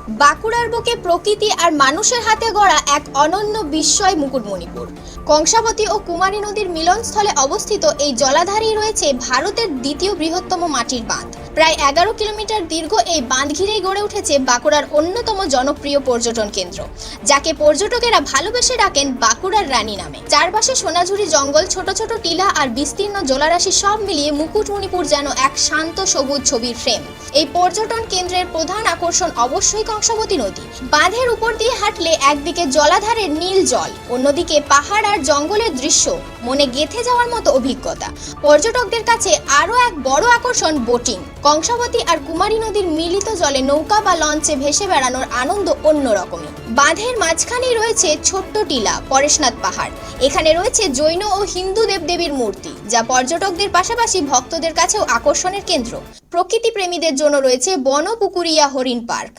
বাঁকুড়ার বুকে প্রকৃতি আর মানুষের হাতে গড়া এক অনন্য বিস্ময় মুকুটমণিপুর। কংসাবতী ও কুমারী নদীর মিলনস্থলে অবস্থিত এই জলাধারেই রয়েছে ভারতের দ্বিতীয় বৃহত্তম মাটির বাঁধ। প্রায় 11 কিলোমিটার দীর্ঘ এই বাঁধ ঘিরেই গড়ে উঠেছে বাঁকুড়ার অন্যতম জনপ্রিয় পর্যটন কেন্দ্র, যাকে পর্যটকেরা ভালোবেসে ডাকেন বাঁকুড়ার রানী নামে। চারপাশে সোনাঝুরি জঙ্গল, ছোট ছোট টিলা আর বিস্তীর্ণ জলারাশি সব মিলিয়ে মুকুটমণিপুর যেন এক শান্ত সবুজ ছবির ফ্রেম। এই পর্যটন কেন্দ্রের প্রধান আকর্ষণ অবশ্যই কংসাবতী নদী। বাঁধের উপর দিয়ে হাঁটলে একদিকে জলাধারের নীল জল, অন্যদিকে পাহাড় আর জঙ্গলের দৃশ্য, মনে গেঁথে যাওয়ার মতো অভিজ্ঞতা। পর্যটকদের কাছে আরও এক বড় আকর্ষণ বোটিং। কংসাবতী আর কুমারী নদীর মিলিত জলে নৌকা বা লঞ্চে ভেসে বেড়ানোর আনন্দ অন্যরকমই। বাঁধের মাঝখানেই রয়েছে ছোট্ট টিলা পরেশনাথ পাহাড়। এখানে রয়েছে জৈন ও হিন্দু দেবদেবীর মূর্তি, যা পর্যটকদের পাশাপাশি ভক্তদের কাছেও আকর্ষণের কেন্দ্র। প্রকৃতি প্রেমীদের জন্য রয়েছে বনপুকুরিয়া হরিণ পার্ক,